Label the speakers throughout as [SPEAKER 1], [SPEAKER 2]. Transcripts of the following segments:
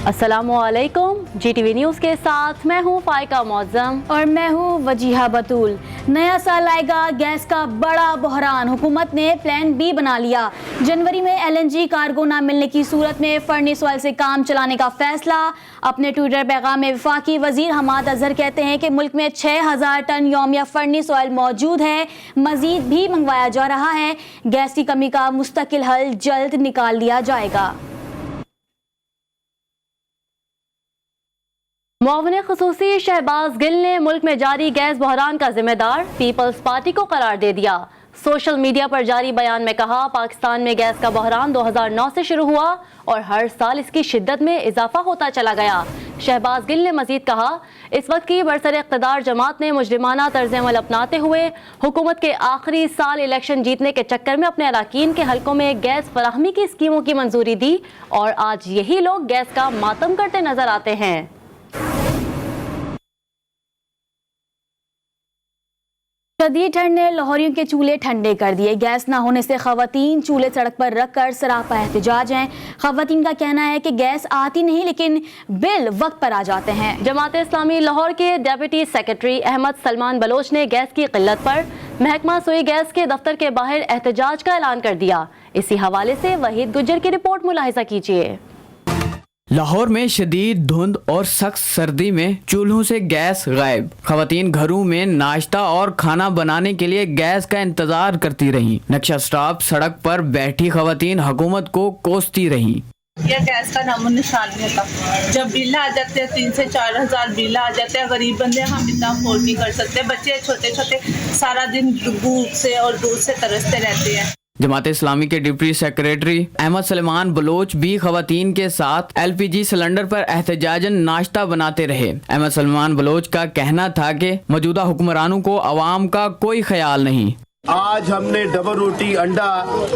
[SPEAKER 1] अस्सलाम वालेकुम, GTV news के साथ मैं हूँ फाइका मौज़म
[SPEAKER 2] और मैं हूँ वजीहा बतूल। नया साल आएगा, गैस का बड़ा बहरान, हुकूमत ने प्लान बी बना लिया। जनवरी में LNG कार्गो ना मिलने की सूरत में फर्नेस ऑयल से काम चलाने का फैसला। अपने ट्विटर पैगाम में वफाकी वजीर हमाद अजहर कहते हैं कि मुल्क में 6000 टन यौमिया फर्नेस ऑयल मौजूद है, मजीद भी मंगवाया जा रहा है। गैस की कमी का मुस्तकिल हल जल्द निकाल लिया जाएगा।
[SPEAKER 1] मुआविन ख़ुसूसी शहबाज गिल ने मुल्क में जारी गैस बहरान का जिम्मेदार पीपल्स पार्टी को करार दे दिया। सोशल मीडिया पर जारी बयान में कहा, पाकिस्तान में गैस का बहरान 2009 से शुरू हुआ और हर साल इसकी शिद्दत में इजाफा होता चला गया। शहबाज गिल ने मजीद कहा, इस वक्त की बरसर इक़्तिदार जमात ने मुजरिमाना तर्ज अमल अपनाते हुए हुकूमत के आखिरी साल इलेक्शन जीतने के चक्कर में अपने अरकान के हलकों में गैस फराहमी की स्कीमों की मंजूरी दी और आज यही लोग गैस का मातम करते नजर आते हैं।
[SPEAKER 2] शदीद ठंड ने लाहौरियों के चूल्हे ठंडे कर दिए। गैस ना होने से खवातीन चूल्हे सड़क पर रख कर सरापा एहतजाज हैं। खवातीन का कहना है कि गैस आती नहीं लेकिन बिल वक्त पर आ जाते हैं।
[SPEAKER 1] जमात इस्लामी लाहौर के डेप्यूटी सेक्रेटरी अहमद सलमान बलोच ने गैस की किल्लत पर महकमा सुई गैस के दफ्तर के बाहर एहतजाज का ऐलान कर दिया। इसी हवाले से वहीद गुज्जर की रिपोर्ट मुलाहिजा कीजिए।
[SPEAKER 3] लाहौर में शदीद धुंध और सख्त सर्दी में चूल्हों से गैस गायब। खवातीन घरों में नाश्ता और खाना बनाने के लिए गैस का इंतजार करती रहीं। नक्शा स्टॉप सड़क पर बैठी खवातीन हुकूमत को कोसती रहीं।
[SPEAKER 4] ये गैस का नामो निशान नहीं होता। जब बिल आ जाते हैं 3 से 4 हज़ार बिल आ जाते हैं, गरीब बंदे हम इतना अफोर्ड नहीं कर सकते। बच्चे छोटे छोटे सारा दिन भूख से और दूध से तरसते रहते हैं।
[SPEAKER 3] जमात इस्लामी के डिप्टी सेक्रेटरी अहमद सलमान बलोच भी खवातीन के साथ LPG सिलेंडर पर एहतजाजन नाश्ता बनाते रहे। अहमद सलमान बलोच का कहना था कि मौजूदा हुक्मरानों को अवाम का कोई ख्याल नहीं।
[SPEAKER 5] आज हमने डबल रोटी अंडा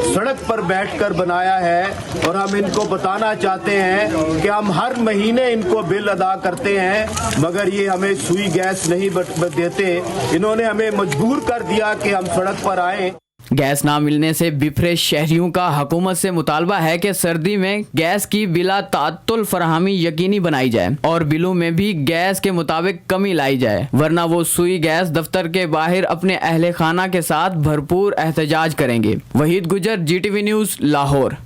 [SPEAKER 5] सड़क पर बैठकर बनाया है और हम इनको बताना चाहते हैं कि हम हर महीने इनको बिल अदा करते हैं, मगर ये हमें सुई गैस नहीं देते। इन्होंने हमें मजबूर कर दिया कि हम सड़क पर आए।
[SPEAKER 3] गैस ना मिलने से बिफरे शहरियों का हुकूमत से मुतालबा है कि सर्दी में गैस की बिला तात्तुल फराहमी यकीनी बनाई जाए और बिलों में भी गैस के मुताबिक कमी लाई जाए, वरना वो सुई गैस दफ्तर के बाहर अपने अहले खाना के साथ भरपूर एहतजाज करेंगे। वहीद गुजर, GTV न्यूज़, लाहौर।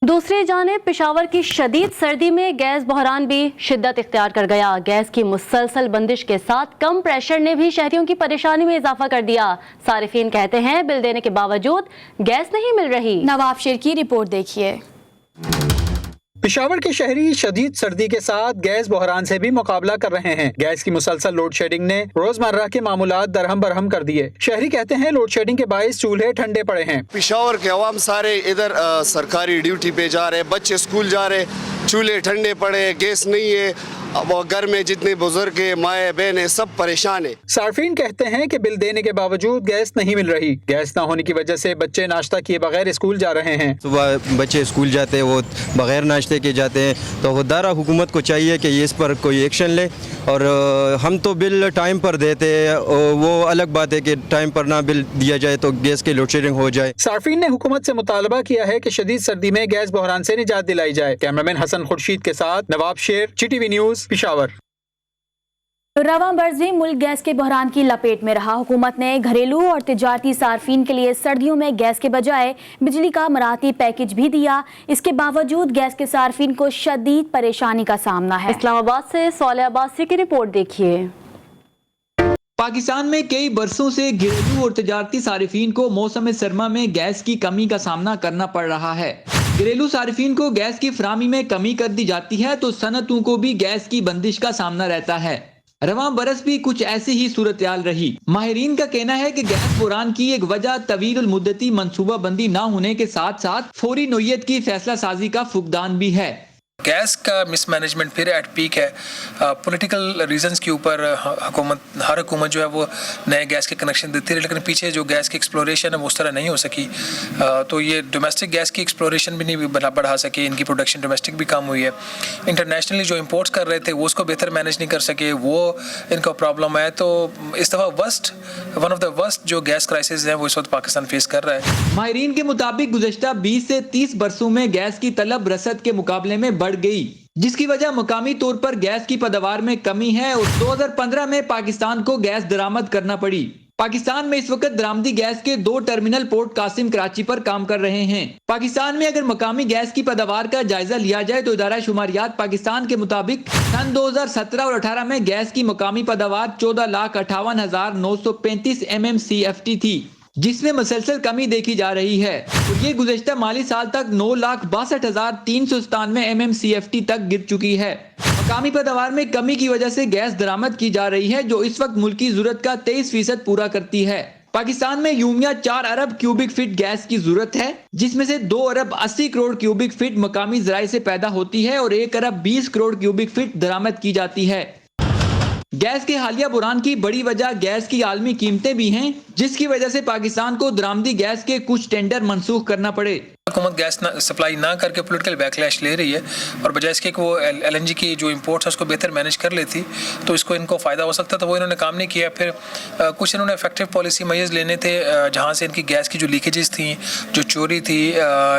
[SPEAKER 1] दूसरी जानिब पेशावर की शदीद सर्दी में गैस बहरान भी शिद्दत इख्तियार कर गया। गैस की मुसलसल बंदिश के साथ कम प्रेशर ने भी शहरियों की परेशानी में इजाफा कर दिया। सारिफीन कहते हैं बिल देने के बावजूद गैस नहीं मिल रही।
[SPEAKER 2] नवाब शेर की रिपोर्ट देखिए।
[SPEAKER 6] पेशावर के शहरी शदीद सर्दी के साथ गैस बहरान से भी मुकाबला कर रहे हैं। गैस की मुसलसल लोड शेडिंग ने रोजमर्रा के मामूलात दरहम बरहम कर दिए। शहरी कहते हैं लोड शेडिंग के बायस चूल्हे ठंडे पड़े हैं।
[SPEAKER 7] पेशावर के अवाम सारे इधर सरकारी ड्यूटी पे जा रहे, बच्चे स्कूल जा रहे, चूल्हे ठंडे पड़े, गैस नहीं है। अब घर में जितने बुजुर्ग है, माए बहन सब परेशान है।
[SPEAKER 6] सार्फिन कहते हैं कि बिल देने के बावजूद गैस नहीं मिल रही। गैस न होने की वजह से बच्चे नाश्ता किए बगैर स्कूल जा रहे हैं।
[SPEAKER 8] सुबह बच्चे स्कूल जाते हैं, वो बगैर नाश्ते के जाते हैं, तो खुदारा हुकूमत को चाहिए कि इस पर कोई एक्शन ले। और हम तो बिल टाइम पर देते हैं, वो अलग बात है कि टाइम पर ना बिल दिया जाए तो गैस की लोड शेडिंग हो जाए।
[SPEAKER 6] सार्फिन ने हुकूमत से मुतालबा किया है कि शदीद सर्दी में गैस बहरान से निजात दिलाई जाए। कैमरामैन हसन खुर्शीद के साथ नवाब शेर, GTV न्यूज़, पेशावर।
[SPEAKER 2] रवां बरस भी मुल्क गैस के बहरान की लपेट में रहा। हुकूमत ने घरेलू और तिजारती सार्फिन के लिए सर्दियों में गैस के बजाय बिजली का मराती पैकेज भी दिया। इसके बावजूद गैस के सार्फिन को शदीद परेशानी का सामना है।
[SPEAKER 1] इस्लामाबाद से सोले अब्बासी की रिपोर्ट देखिए।
[SPEAKER 9] पाकिस्तान में कई बरसों से घरेलू और तिजारती सारिफिन को मौसम सरमा में गैस की कमी का सामना करना पड़ रहा है। घरेलू सारिफिन को गैस की फराहमी में कमी कर दी जाती है तो सनतों को भी गैस की बंदिश का सामना रहता है। रवां बरस भी कुछ ऐसी ही सूरत हाल रही। माहिरीन का कहना है कि गैस बहरान की एक वजह तवील मुद्दती मनसूबा बंदी न होने के साथ साथ फौरी नोयत की फैसला साजी का फुकदान भी है।
[SPEAKER 10] गैस का मिसमैनेजमेंट फिर एट पीक है। पॉलिटिकल रीजंस के ऊपर हर हुकूमत जो है वो नए गैस के कनेक्शन देती है, लेकिन पीछे जो गैस की एक्सप्लोरेशन है वो उस तरह नहीं हो सकी। तो ये डोमेस्टिक गैस की एक्सप्लोरेशन भी नहीं बढ़ा सके, इनकी प्रोडक्शन डोमेस्टिक भी कम हुई है। इंटरनेशनली जो इंपोर्ट्स कर रहे थे वो उसको बेहतर मैनेज नहीं कर सके, वो इनका प्रॉब्लम है। तो इस दफ़ा वन ऑफ द वर्स्ट जो गैस क्राइसिस है वो इस वक्त पाकिस्तान फेस कर रहा है।
[SPEAKER 9] माहिरीन के मुताबिक गुज़श्ता 20 से 30 बरसों में गैस की तलब रसद के मुकाबले में बढ़ गई, जिसकी वजह मुकामी तौर पर गैस की पैदावार में कमी है और 2015 में पाकिस्तान को गैस दरामद करना पड़ी। पाकिस्तान में इस वक्त दरामदी गैस के 2 टर्मिनल पोर्ट कासिम कराची पर काम कर रहे हैं। पाकिस्तान में अगर मकामी गैस की पैदावार का जायजा लिया जाए तो इदारा शुमारियात पाकिस्तान के मुताबिक सन 2017 और 18 में गैस की मकामी पैदावार 14,58,935 MMCFT थी, जिसमें मुसलसल कमी देखी जा रही है और ये गुज़श्ता माली साल तक 9,62,397 MMCFT तक गिर चुकी है। मकामी पैदावार में कमी की वजह से गैस दरामद की जा रही है, जो इस वक्त मुल्की ज़रूरत का 23% पूरा करती है। पाकिस्तान में यूमिया 4 अरब क्यूबिक फीट गैस की जरूरत है, जिसमें से 2 अरब 80 करोड़ क्यूबिक फीट मकामी ज़राए से पैदा होती है और 1 अरब 20 करोड़ क्यूबिक फीट दरामद की जाती है। गैस के हालिया बुरान की बड़ी वजह गैस की आलमी कीमतें भी हैं, जिसकी वजह से पाकिस्तान को दरामदी गैस के कुछ टेंडर मंसूख करना पड़े।
[SPEAKER 10] हुकूमत गैस सप्लाई ना करके पॉलिटिकल बैकलैश ले रही है और बजाय इसके कि वो LNG की जो इंपोर्ट्स है उसको बेहतर मैनेज कर लेती तो इसको इनको फ़ायदा हो सकता था, वो इन्होंने काम नहीं किया। फिर कुछ इन्होंने इफेक्टिव पॉलिसी मेजर्स लेने थे जहाँ से इनकी गैस की जो लीकेजेस थी, जो चोरी थी,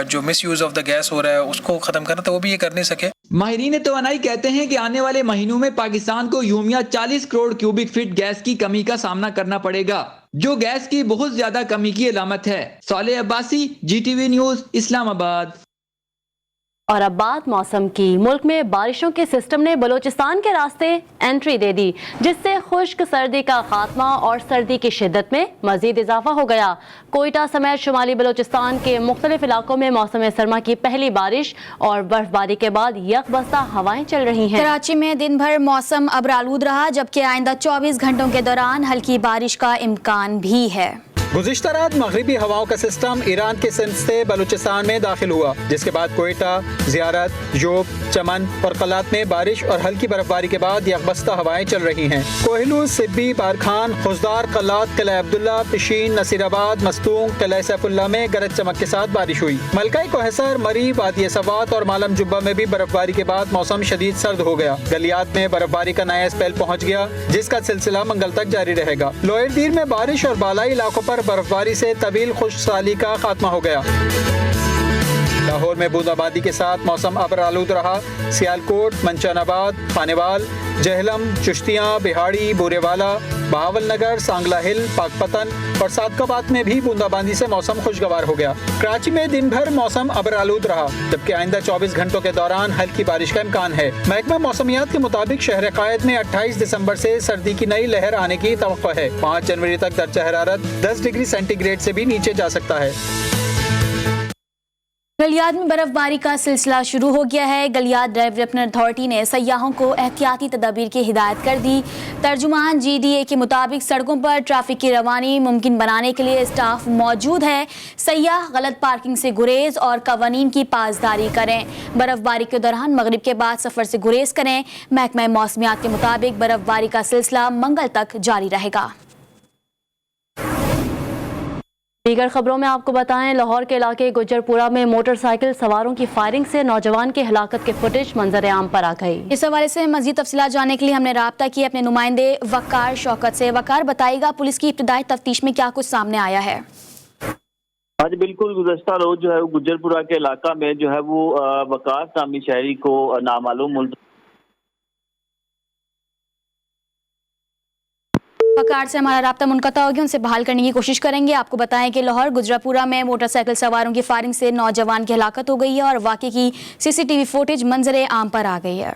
[SPEAKER 10] जो miss use of the gas हो रहा है उसको ख़त्म करना था, वो भी ये कर नहीं सके।
[SPEAKER 9] माहिरीन तवानाई कहते हैं कि आने वाले महीनों में पाकिस्तान को यूमिया 40 करोड़ क्यूबिक फीट गैस की कमी का सामना करना पड़ेगा, जो गैस की बहुत ज्यादा कमी की अलामत है। Saleh Abbasi, GTV news, Islamabad.
[SPEAKER 1] और अब बात मौसम की। मुल्क में बारिशों के सिस्टम ने बलूचिस्तान के रास्ते एंट्री दे दी, जिससे खुश्क सर्दी का खात्मा और सर्दी की शिद्दत में मजीद इजाफा हो गया। कोयटा समेत शुमाली बलूचिस्तान के मुख्तलिफ इलाकों में मौसम सरमा की पहली बारिश और बर्फबारी के बाद यकबस्ता हवाएं चल रही हैं।
[SPEAKER 2] कराची में दिन भर मौसम अबरालूद रहा, जबकि आइंदा 24 घंटों के दौरान हल्की बारिश का इम्कान भी है।
[SPEAKER 6] गुज़िश्ता रात मगरिबी हवाओं का सिस्टम ईरान के सिंध से बलूचिस्तान में दाखिल हुआ, जिसके बाद कोयटा, ज़ियारत, जोब, चमन और कलात में बारिश और हल्की बर्फबारी के बाद यकबस्ता हवाएं चल रही हैं। कोहिलू, सिब्बी, बारखान, खुजदार, कलात, किला अब्दुल्ला, पिशीन, नसीराबाद, मस्तूंग, किला सैफुल्ला में गरज चमक के साथ बारिश हुई। मलकाई कोहसर, मरी, वादी सवात और मालम जुब्बा में भी बर्फबारी के बाद मौसम शदीद सर्द हो गया। गलियात में बर्फबारी का नया स्पेल पहुँच गया, जिसका सिलसिला मंगल तक जारी रहेगा। लोअर दीर में बारिश और बालाई इलाकों पर बर्फबारी से तवील खुशसाली का खात्मा हो गया। लाहौर में बूंदाबांदी के साथ मौसम अबरालूद रहा। सियालकोट, मंचानाबाद, खानेवाल, जहलम, चुश्तियाँ, बिहाड़ी, बुरेवाला, बहावलनगर, सांगला हिल, पाकपतन और सादकाबाद में भी बूंदाबांदी से मौसम खुशगवार हो गया। कराची में दिन भर मौसम अबरालूद रहा, जबकि आइंदा 24 घंटों के दौरान हल्की बारिश का इम्कान है। महकमा मौसमियात के मुताबिक शहर कायद में 28 दिसंबर से सर्दी की नई लहर आने की तवक्को है। 5 जनवरी तक दर्जा हरारत 10 डिग्री सेंटीग्रेड से भी नीचे जा सकता है।
[SPEAKER 2] गलियात में बर्फबारी का सिलसिला शुरू हो गया है। गलियात डेवलपमेंट अथॉरिटी ने सयाहों को एहतियाती तदाबीर की हिदायत कर दी। तर्जुमान GDA के मुताबिक सड़कों पर ट्रैफिक की रवानी मुमकिन बनाने के लिए स्टाफ मौजूद है। सयाह गलत पार्किंग से गुरेज और कवानीन की पासदारी करें। बर्फबारी के दौरान मगरिब के बाद सफर से गुरेज करें। महकमा मौसमियात के मुताबिक बर्फबारी का सिलसिला मंगल तक जारी रहेगा।
[SPEAKER 1] दीगर खबरों में आपको बताएं, लाहौर के इलाके गुजरपुरा में मोटरसाइकिल सवारों की फायरिंग से नौजवान की हलाकत के फुटेज मंजर आम पर आ गई।
[SPEAKER 2] इस हवाले से मजीद तफसीलात जानने के लिए हमने राब्ता किया अपने नुमाइंदे वकार शौकत से। वकार, बताइएगा पुलिस की इब्तिदाई तफ्तीश में क्या कुछ सामने आया है?
[SPEAKER 11] आज बिल्कुल गुज़श्ता रोज जो है गुजरपुरा के इलाका में जो है वो वकार नामी शहरी को नामालूम
[SPEAKER 2] वकार से हमारा राब्ता मुनक़ता हो गया, उनसे बहाल करने की कोशिश करेंगे। आपको बताएं कि लाहौर गुजरापुरा में मोटरसाइकिल सवारों की फायरिंग से नौजवान की हलाकत हो गई है और वाक़े की CCTV फुटेज मंजर आम पर आ गई है।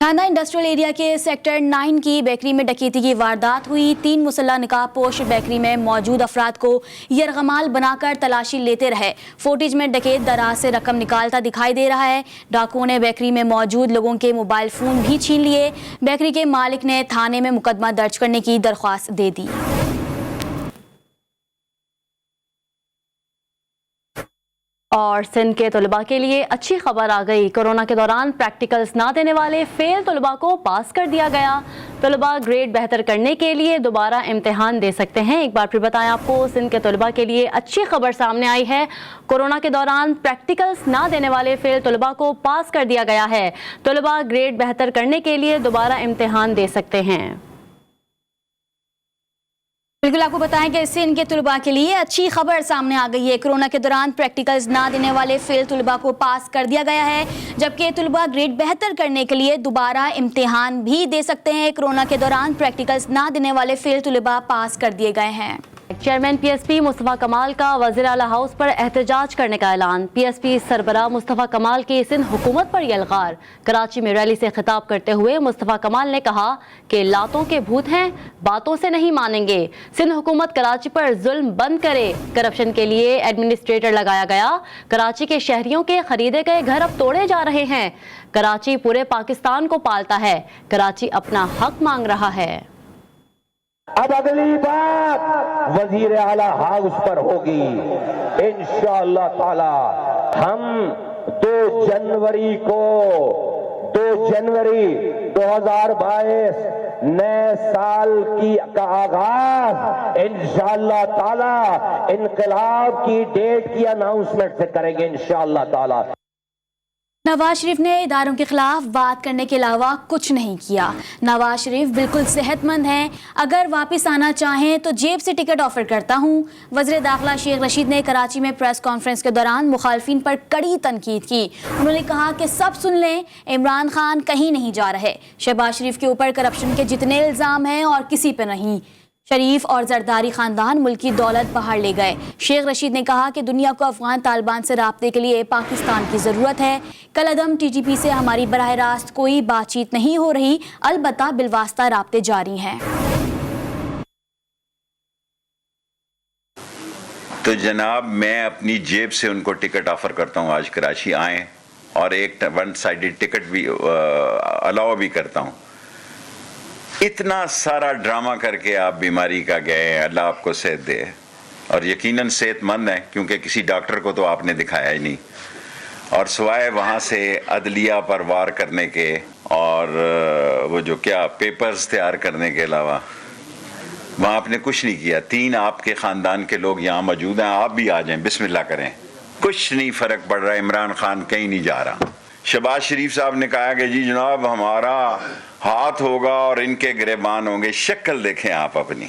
[SPEAKER 2] थाना इंडस्ट्रियल एरिया के सेक्टर 9 की बेकरी में डकैती की वारदात हुई। 3 मुसल्लह निकाब पोश बेकरी में मौजूद अफराद को यरगमाल बनाकर तलाशी लेते रहे। फुटेज में डकैत दराज से रकम निकालता दिखाई दे रहा है। डाकुओं ने बेकरी में मौजूद लोगों के मोबाइल फ़ोन भी छीन लिए। बेकरी के मालिक ने थाने में मुकदमा दर्ज करने की दरख्वास्त दे दी।
[SPEAKER 1] और सिंध के तलबा के लिए अच्छी खबर आ गई। कोरोना के दौरान प्रैक्टिकल्स ना देने वाले फेल तलबा को पास कर दिया गया। तलबा ग्रेड बेहतर करने के लिए दोबारा इम्तिहान दे सकते हैं। एक बार फिर बताएं आपको, सिंध के तलबा के लिए अच्छी खबर सामने आई है। कोरोना के दौरान प्रैक्टिकल्स ना देने वाले फेल तलबा को पास कर दिया गया है। तलबा ग्रेड बेहतर करने के लिए दोबारा इम्तिहान दे सकते हैं।
[SPEAKER 2] बिल्कुल आपको बताएं कि इससे इनके तुलबा के लिए अच्छी खबर सामने आ गई है। कोरोना के दौरान प्रैक्टिकल्स ना देने वाले फेल तुलबा को पास कर दिया गया है, जबकि तुलबा ग्रेड बेहतर करने के लिए दोबारा इम्तिहान भी दे सकते हैं। कोरोना के दौरान प्रैक्टिकल्स ना देने वाले फेल तुलबा पास कर दिए गए हैं।
[SPEAKER 1] चेयरमैन पीएसपी मुस्तफ़ा कमाल का वज़ीर आला हाउस पर एहतजाज करने का ऐलान। पीएसपी सरबराह मुस्तफ़ा कमाल की सिंध हुकूमत पर यलगार। कराची में रैली से खिताब करते हुए मुस्तफ़ा कमाल ने कहा कि लातों के भूत हैं, बातों से नहीं मानेंगे। सिंध हुकूमत कराची पर जुल्म बंद करे। करप्शन के लिए एडमिनिस्ट्रेटर लगाया गया। कराची के शहरियों के खरीदे गए घर अब तोड़े जा रहे हैं। कराची पूरे पाकिस्तान को पालता है। कराची अपना हक मांग रहा है।
[SPEAKER 12] अब अगली बात वजीर आला हाउस पर होगी इंशाअल्लाह ताला। हम 2 जनवरी 2022 नए साल का आगाज इंशाअल्लाह ताला इनकलाब की डेट की अनाउंसमेंट से करेंगे इंशाअल्लाह ताला।
[SPEAKER 2] नवाज शरीफ ने इदारों के खिलाफ बात करने के अलावा कुछ नहीं किया। नवाज शरीफ बिल्कुल सेहतमंद हैं, अगर वापस आना चाहें तो जेब से टिकट ऑफर करता हूं। वज़ीर दाखिला शेख रशीद ने कराची में प्रेस कॉन्फ्रेंस के दौरान मुखालफिन पर कड़ी तनकीद की। उन्होंने कहा कि सब सुन लें, इमरान खान कहीं नहीं जा रहे। शहबाज शरीफ के ऊपर करप्शन के जितने इल्ज़ाम हैं और किसी पर नहीं। शरीफ और जरदारी खानदान मुल्क की दौलत बाहर ले गए। शेख रशीद ने कहा कि दुनिया को अफगान तालिबान से राब्ते के लिए पाकिस्तान की ज़रूरत है। कल अदम TTP से हमारी बराह रास्त कोई बातचीत नहीं हो रही, अलबत्ता बिलवास्ता राब्ते जारी हैं।
[SPEAKER 13] तो जनाब, मैं अपनी जेब से उनको टिकट ऑफर करता हूँ, आज कराची आएँ, और एक 1 साइडेड टिकट भी अलाउ भी करता हूँ। इतना सारा ड्रामा करके आप बीमारी का गए, अल्लाह आपको सेहत दे, और यकीनन सेहतमंद है क्योंकि किसी डॉक्टर को तो आपने दिखाया ही नहीं, और सिवाय वहाँ से अदलिया पर वार करने के और वो जो क्या पेपर्स तैयार करने के अलावा वहाँ आपने कुछ नहीं किया। 3 आपके ख़ानदान के लोग यहाँ मौजूद हैं, आप भी आ जाएं, बिस्मिल्लाह करें, कुछ नहीं फ़र्क पड़ रहा। इमरान खान कहीं नहीं जा रहा। शहबाज शरीफ साहब ने कहा कि जी जनाब हमारा हाथ होगा और इनके गिरबान होंगे। शक्ल देखें आप अपनी।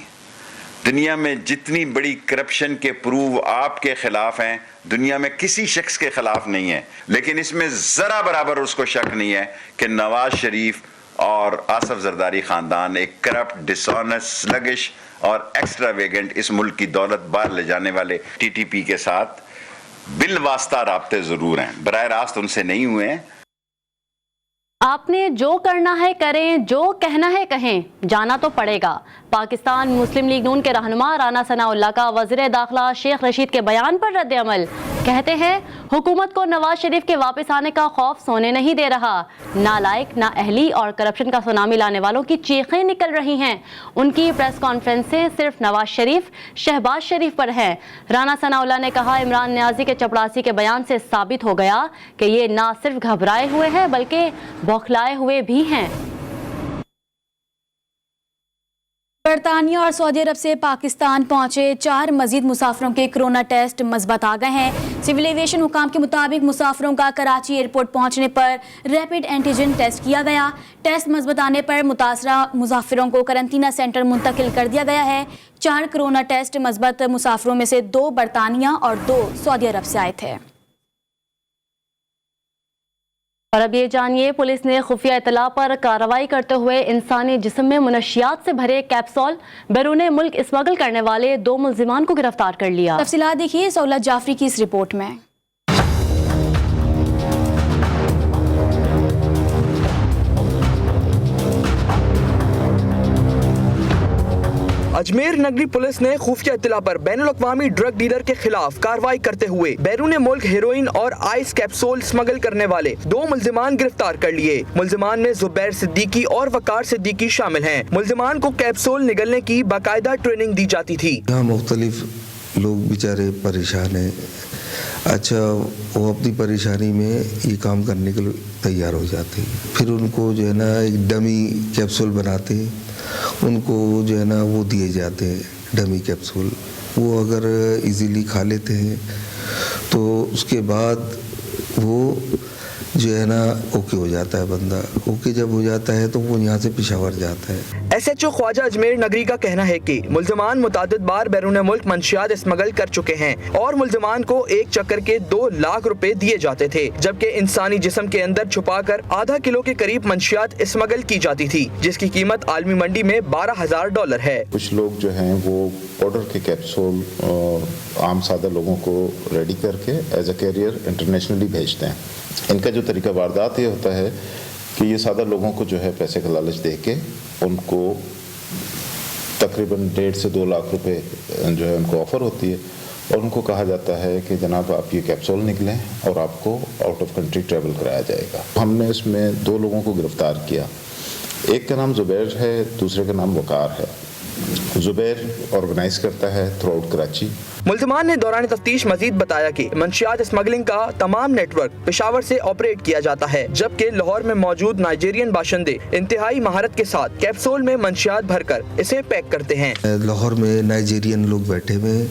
[SPEAKER 13] दुनिया में जितनी बड़ी करप्शन के प्रूव आपके खिलाफ हैं, दुनिया में किसी शख्स के खिलाफ नहीं है, लेकिन इसमें ज़रा बराबर उसको शक नहीं है कि नवाज शरीफ और आसफ जरदारी ख़ानदान एक करप्ट, डिसऑनेस्ट, स्लगिश और एक्स्ट्रावेगेंट इस मुल्क की दौलत बाहर ले जाने वाले TTP के साथ बिल वास्ता राब्ते ज़रूर हैं, बराह रास्त उनसे नहीं हुए हैं।
[SPEAKER 1] आपने जो करना है करें, जो कहना है कहें, जाना तो पड़ेगा। पाकिस्तान मुस्लिम लीग नून के रहनुमा राना सनाउल्लाह का वज़ीर दाखिला शेख रशीद के बयान पर रद्द अमल। कहते हैं हुकूमत को नवाज शरीफ के वापस आने का खौफ सोने नहीं दे रहा। नालायक, नाअहली और करप्शन का सुनामी लाने वालों की चीखें निकल रही हैं। उनकी प्रेस कॉन्फ्रेंसें सिर्फ नवाज शरीफ, शहबाज शरीफ पर हैं। राना सनाउल्लाह ने कहा इमरान नियाजी के चपड़ासी के बयान से साबित हो गया कि ये ना सिर्फ घबराए हुए हैं बल्कि बौखलाए हुए भी हैं।
[SPEAKER 2] बरतानिया और सऊदी अरब से पाकिस्तान पहुंचे 4 मजीद मुसाफिरों के कोरोना टेस्ट मस्बत आ गए हैं। सिविल एविएशन हुकाम के मुताबिक मुसाफिरों का कराची एयरपोर्ट पहुंचने पर रैपिड एंटीजन टेस्ट किया गया। टेस्ट मस्बत आने पर मुतासरा मुसाफिरों को करंतना सेंटर मुंतकिल कर दिया गया है। 4 कोरोना टेस्ट मस्बत मुसाफिरों में से 2 बरतानिया और 2 सऊदी अरब से आए थे।
[SPEAKER 1] और अब ये जानिए, पुलिस ने खुफिया इतला पर कार्रवाई करते हुए इंसानी जिस्म में मुनशियात से भरे कैप्सूल बैरून मुल्क स्मगल करने वाले 2 मुल्जिमान को गिरफ्तार कर लिया।
[SPEAKER 2] तफसीलात देखिए सौलत जाफरी की इस रिपोर्ट में।
[SPEAKER 14] अजमेर नगरी पुलिस ने खुफिया इत्तला पर बैनुल-अक़वामी ड्रग डीलर के खिलाफ कार्रवाई करते हुए बैरून मुल्क हेरोइन और आइस कैप्सूल स्मगल करने वाले 2 मुल्जिमान गिरफ्तार कर लिए। मुल्जिमान में जुबैर सिद्दीकी और वकार सिद्दीकी शामिल हैं। मुल्जिमान को कैप्सूल निगलने की बाकायदा ट्रेनिंग दी जाती थी।
[SPEAKER 15] यहाँ मुख्तलिफ लोग बेचारे परेशान हैं। अच्छा, वो अपनी परेशानी में ये काम करने के लिए तैयार हो जाते हैं। फिर उनको जो है ना एक डमी कैप्सूल बनाते हैं, उनको जो है ना वो दिए जाते हैं डमी कैप्सूल। वो अगर इजीली खा लेते हैं तो उसके बाद वो जो है ना ओके हो जाता है बंदा। ओके जब हो जाता है तो वो यहाँ से पेशावर जाता है।
[SPEAKER 14] SHO ख्वाजा अजमेर नगरी का कहना है कि मुल्ज़िमान मुतादिद बार बैरून मुल्क मंशियात स्मगल कर चुके हैं और मुल्ज़िमान को एक चक्कर के 2 लाख रुपए दिए जाते थे, जबकि इंसानी जिस्म के अंदर छुपाकर आधा किलो के करीब मंशियात स्मगल की जाती थी, जिसकी कीमत आलमी मंडी में $12,000 है।
[SPEAKER 16] कुछ लोग जो हैं वो पाउडर के कैप्सूल आम सादा लोगों को रेडी करके एज अ कैरियर इंटरनेशनली भेजते हैं। इनका जो तरीका वारदात ये होता है कि ये सादा लोगों को जो है पैसे का लालच दे के उनको तकरीबन 1.5 से 2 लाख रुपए जो है उनको ऑफ़र होती है और उनको कहा जाता है कि जनाब आप ये कैप्सूल निकलें और आपको आउट ऑफ कंट्री ट्रैवल कराया जाएगा। हमने इसमें 2 लोगों को गिरफ्तार किया। एक का नाम जुबैर है, दूसरे का नाम वकार है। जुबैर ऑर्गेनाइज करता है थ्रू आउट कराची।
[SPEAKER 14] मुल्ज़िमान ने दौरान तफ्तीश मजीद बताया कि मंशियात स्मगलिंग का तमाम नेटवर्क पेशावर से ऑपरेट किया जाता है, जबकि लाहौर में मौजूद नाइजीरियन बाशिंदे इंतहाई महारत के साथ कैप्सूल में मंशियात भरकर इसे पैक करते हैं।
[SPEAKER 15] लाहौर में नाइजीरियन लोग बैठे हुए हैं,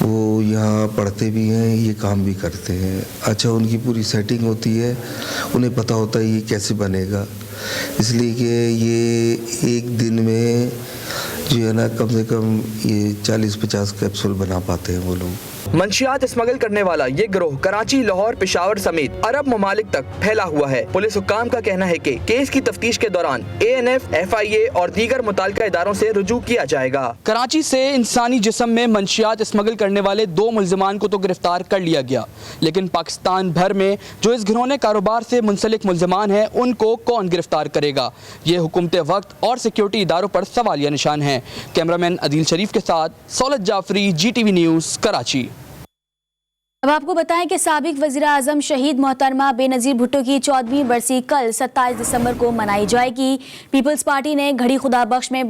[SPEAKER 15] वो यहाँ पढ़ते भी हैं, ये काम भी करते हैं। अच्छा, उनकी पूरी सेटिंग होती है, उन्हें पता होता है ये कैसे बनेगा, इसलिए कि ये एक दिन में जो है ना कम से कम ये 40-50 कैप्सूल बना पाते हैं वो लोग।
[SPEAKER 14] मंशियात स्मगल करने वाला ये गिरोह कराची, लाहौर, पेशावर समेत अरब ममालिक तक फैला हुआ है। पुलिस हुक्काम का कहना है कि केस की तफ्तीश के दौरान ANF, FIA और दीगर मुताल्लिका इदारों से रुजू किया जाएगा। कराची से इंसानी जिस्म में मंशियात स्मगल करने वाले 2 मुल्ज़िमान को तो गिरफ्तार कर लिया गया, लेकिन पाकिस्तान भर में जो इस घिनौने कारोबार से मुंसलिक मुल्ज़िमान हैं उनको कौन गिरफ्तार करेगा? ये हुकूमत वक्त और सिक्योरिटी इदारों पर सवालिया निशान है। कैमरामैन अदील शरीफ के साथ सौलत जाफरी, GTV न्यूज़, कराची।
[SPEAKER 2] अब आपको बताएं कि साबिक वज़ीर आज़म शहीद मोहतरमा बेनज़ीर भुट्टो की 14वीं बरसी कल 27 दिसंबर को मनाई जाएगी। पीपल्स पार्टी ने घड़ी खुदा बख्श में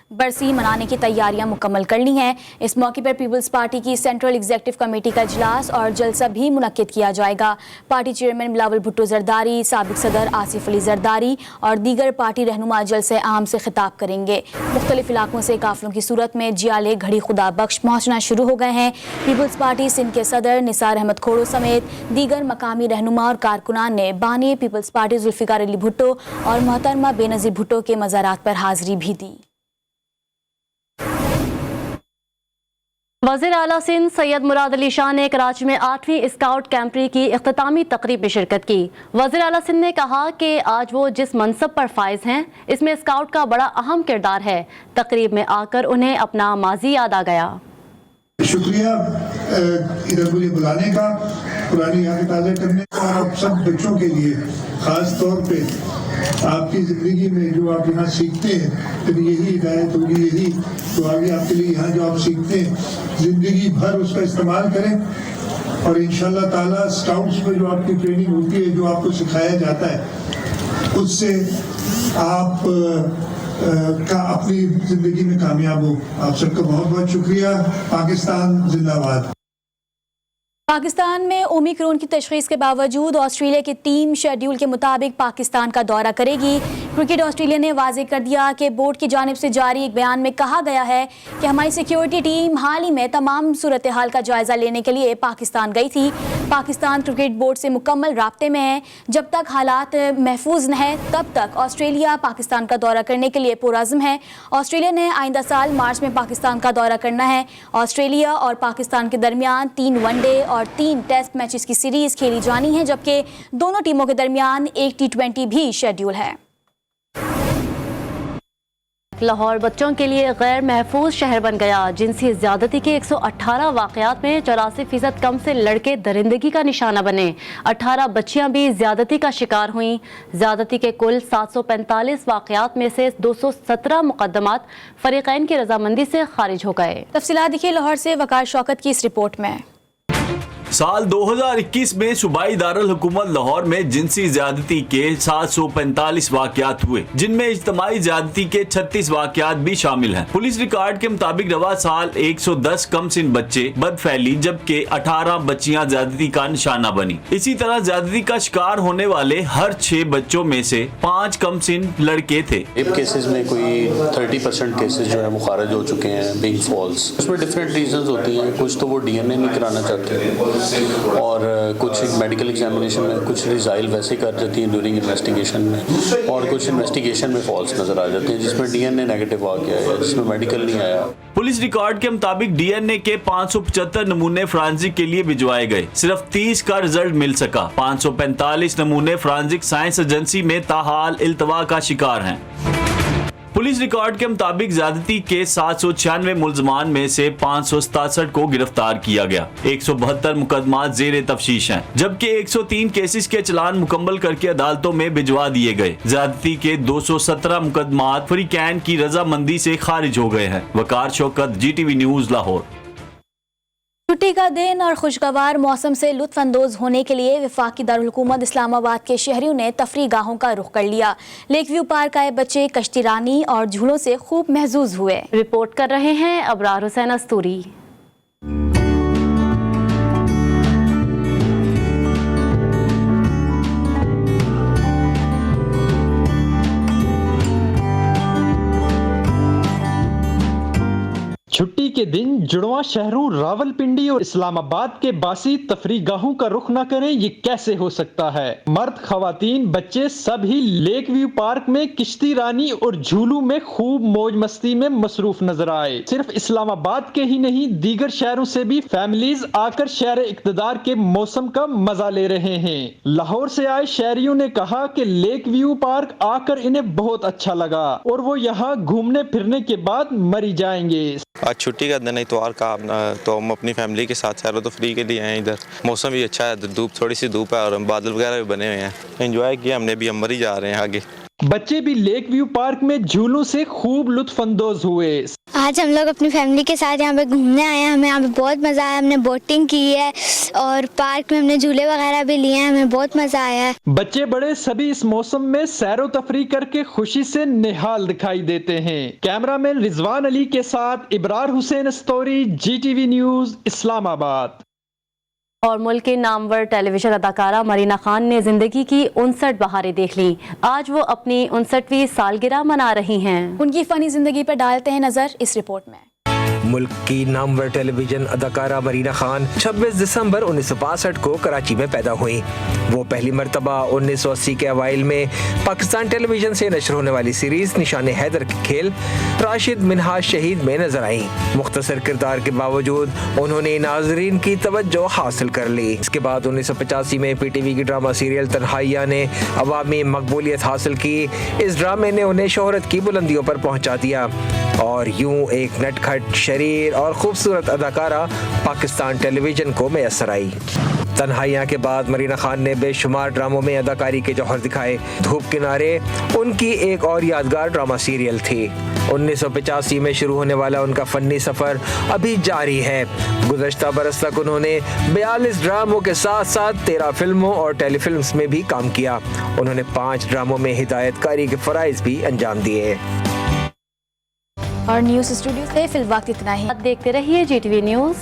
[SPEAKER 2] बरसी मनाने की तैयारियां मुकम्मल कर ली हैं। इस मौके पर पीपल्स पार्टी की सेंट्रल एग्जीक्यूटिव कमेटी का इजलास और जलसा भी मुनक्किद किया जाएगा। पार्टी चेयरमैन बिलावल भुट्टो जरदारी, साबिक सदर आसिफ अली जरदारी और दीगर पार्टी रहनुमा जलसे आम से खिताब करेंगे। मुख्तलिफ इलाकों से काफिलों की सूरत में जियाले घड़ी खुदा बख्श पहुँचना शुरू हो गए हैं। पीपल्स पार्टी सिंध के सदर निसार अहमद खोड़ो समेत दीगर मकामी रहनुमा और कारकुनान ने बानी पीपल्स पार्टी जुल्फिकार अली भुट्टो और मोहतरमा बेनज़ीर भुट्टो के मज़ारात पर हाजिरी भी दी।
[SPEAKER 1] वज़ीर आला सिंध सैयद मुराद अली शाह ने कराची में 8वीं स्काउट कैंपरी की इख्तितामी तकरीब में शिरकत की। वज़ीर आला सिंध ने कहा कि आज वो जिस मनसब पर फाइज हैं इसमें स्काउट का बड़ा अहम किरदार है। तकरीब में आकर उन्हें अपना माजी याद आ गया।
[SPEAKER 17] शुक्रिया इधर मुझे बुलाने का, पुरानी यादें ताज़ा करने का, और आप सब बच्चों के लिए ख़ास तौर पे आपकी ज़िंदगी में जो आप यहाँ सीखते हैं, फिर यही हिदायत होगी, यही तो आगे आपके लिए यहाँ जो आप सीखते हैं ज़िंदगी भर उसका इस्तेमाल करें। और इंशाअल्लाह ताला स्काउट्स में जो आपकी ट्रेनिंग होती है, जो आपको सिखाया जाता है, उससे आप का अपनी जिंदगी में कामयाब हो। आप सबका बहुत बहुत शुक्रिया। पाकिस्तान जिंदाबाद।
[SPEAKER 2] पाकिस्तान में ओमिक्रॉन की तशखीस के बावजूद ऑस्ट्रेलिया की टीम शेड्यूल के मुताबिक पाकिस्तान का दौरा करेगी। क्रिकेट ऑस्ट्रेलिया ने वाज़ेह कर दिया कि बोर्ड की जानिब से जारी एक बयान में कहा गया है कि हमारी सिक्योरिटी टीम हाल ही में तमाम सूरत हाल का जायज़ा लेने के लिए पाकिस्तान गई थी। पाकिस्तान क्रिकेट बोर्ड से मुकम्मल राब्ते में है। जब तक हालात महफूज न है तब तक ऑस्ट्रेलिया पाकिस्तान का दौरा करने के लिए पुरअज़्म है। ऑस्ट्रेलिया ने आइंदा साल मार्च में पाकिस्तान का दौरा करना है। ऑस्ट्रेलिया और पाकिस्तान के दरमियान 3 वनडे और 3 टेस्ट मैचेस की सीरीज खेली जानी है, जबकि दोनों टीमों के दरमियान एक T20 भी शेड्यूल है।
[SPEAKER 1] लाहौर बच्चों के लिए गैर महफूज शहर बन गया। जिनसी ज़्यादती के 118 वाक़यात में 84% कम से लड़के दरिंदगी का निशाना बने। 18 बच्चियां भी ज़्यादती का शिकार हुईं। ज़्यादती के कुल 745 वाक़यात में से 217 मुकदमात फरीक़ैन की रजामंदी से खारिज हो गए।
[SPEAKER 2] तफसीलात देखिए लाहौर से वकार शौकत की इस रिपोर्ट में।
[SPEAKER 18] साल 2021 में सूबाई दारुल हुकूमत लाहौर में जिनसी ज्यादती के 745 वाक़यात हुए, जिनमें इज्तमाई ज्यादती के 36 वाक़यात भी शामिल हैं। पुलिस रिकॉर्ड के मुताबिक रवा साल 110 कम सिन बच्चे बदफैली, जबकि 18 बच्चियां ज्यादती का निशाना बनी। इसी तरह ज्यादती का शिकार होने वाले हर 6 बच्चों में से 5 कम सिन लड़के थे।
[SPEAKER 19] रेप केसेस में कोई 30% केसेस जो है वो खारिज हो चुके हैं बीइंग फॉल्स। उसमें डिफरेंट रीजंस होती हैं। कुछ तो वो DNA नहीं कराना चाहते, اور کچھ میڈیکل ایگزامینیشن میں کچھ ریزائل ویسے کر جاتی ہیں ڈیورنگ انویسٹیگیشن میں، اور کچھ انویسٹیگیشن میں فالس نظر آ جاتے ہیں جس میں DNA نیگیٹو آ گیا ہے، جس میں میڈیکل نہیں آیا۔
[SPEAKER 18] پولیس ریکارڈ کے مطابق DNA کے 575 نمونے فرانزک کے لیے بھجوائے گئے، صرف 30 کا رزلٹ مل سکا۔ 545 نمونے فرانزک سائنس ایجنسی میں تاحال التوا کا شکار ہیں۔ پولیس ریکارڈ کے مطابق زیادتی کے 796 ملزمان میں سے 567 کو گرفتار کیا گیا۔ 172 مقدمات زیر تفتیش ہیں، جبکہ 103 کیسز کے چلان مکمل کر کے عدالتوں میں بھجوا دیے گئے۔ زیادتی کے 217 مقدمات فریقین کی رضامندی سے خارج ہو گئے ہیں۔ وقار شوکت، GTV نیوز، لاہور۔
[SPEAKER 2] چھٹی کا دن اور خوشگوار موسم سے لطف اندوز ہونے کے لیے وفاقی دارالحکومت اسلام آباد کے شہریوں نے تفریح گاہوں کا رخ کر لیا۔ لیک ویو پارک آئے بچے کشتی رانی اور جھولوں سے خوب محظوظ ہوئے۔
[SPEAKER 1] رپورٹ کر رہے ہیں ابرار حسین استوری۔
[SPEAKER 6] چھٹی کے دن جڑواں شہروں راولپنڈی اور اسلام آباد کے باسی تفریح گاہوں کا رخ نہ کریں، یہ کیسے ہو سکتا ہے؟ مرد، خواتین، بچے سب ہی لیک ویو پارک میں کشتی رانی اور جھولوں میں خوب موج مستی میں مصروف نظر آئے۔ صرف اسلام آباد کے ہی نہیں، دیگر شہروں سے بھی فیملیز آ کر شہر اقتدار کے موسم کا مزہ لے رہے ہیں۔ لاہور سے آئے شہریوں نے کہا کہ لیک ویو پارک آ کر انہیں بہت اچھا لگا اور وہ یہاں گھومنے پھرنے کے بعد مری جائیں گے۔
[SPEAKER 20] آج چھٹی کا دن ہے، اتوار کا، تو ہم اپنی فیملی کے ساتھ سیر و تفریح کے لیے آئے ادھر۔ موسم بھی اچھا ہے، دھوپ تھوڑی سی دھوپ ہے اور بادل وغیرہ بھی بنے ہوئے ہیں، انجوائے کیا ہم نے بھی، ہم مری جا رہے ہیں آگے۔
[SPEAKER 6] بچے بھی لیک ویو پارک میں جھولوں سے خوب لطف اندوز ہوئے۔
[SPEAKER 21] آج ہم لوگ اپنی فیملی کے ساتھ یہاں پہ گھومنے آئے ہیں، ہمیں یہاں پہ بہت مزہ آیا، ہم نے بوٹنگ کی ہے اور پارک میں ہم نے جھولے وغیرہ بھی لیے ہیں، ہمیں بہت مزہ آیا ہے۔
[SPEAKER 6] بچے بڑے سبھی اس موسم میں سیر و تفریح کر کے خوشی سے نہال دکھائی دیتے ہیں۔ کیمرہ مین رضوان علی کے ساتھ ابرار حسین استوری، GTV نیوز، اسلام آباد۔
[SPEAKER 1] اور ملک کی نامور ٹیلی ویژن اداکارہ مرینا خان نے زندگی کی 59 بہاریں دیکھ لیں۔ آج وہ اپنی 59ویں سالگرہ منا رہی ہیں۔
[SPEAKER 2] ان کی فنی زندگی پر ڈالتے ہیں نظر اس رپورٹ میں۔
[SPEAKER 14] ملک کی نامور ٹیلی ویژن اداکارہ مرینا خان 26 دسمبر 1962 کو کراچی میں پیدا ہوئی۔ وہ پہلی مرتبہ 1980 کے اوائل میں پاکستان ٹیلی ویژن سے نشر ہونے والی سیریز نشان حیدر کے کھیل راشد منہاج شہید میں نظر آئیں۔ مختصر کردار کے باوجود انہوں نے ناظرین کی توجہ حاصل کر لی۔ اس کے بعد 1985 میں PTV کی ڈرامہ سیریل تنہائیاں نے عوامی مقبولیت حاصل کی۔ اس ڈرامے نے انہیں شہرت کی بلندیوں پر پہنچا دیا اور یوں ایک نٹ کھٹ، شریر اور خوبصورت اداکارہ پاکستان ٹیلی ویژن کو میسر آئی۔ تنہائیاں کے بعد مرینا خان نے بے شمار ڈراموں میں اداکاری کے جوہر دکھائے۔ دھوپ کنارے ان کی ایک اور یادگار ڈرامہ سیریل تھی۔ 1985 میں شروع ہونے والا ان کا فنی سفر ابھی جاری ہے۔ گزشتہ برس تک انہوں نے 42 ڈراموں کے ساتھ ساتھ 13 فلموں اور ٹیلی فلمز میں بھی کام کیا۔ انہوں نے 5 ڈراموں میں ہدایت کاری کے فرائض بھی انجام دیے۔
[SPEAKER 2] اور نیوز اسٹوڈیو سے فی الوقت اتنا ہی۔
[SPEAKER 1] دیکھتے رہیے GTV نیوز۔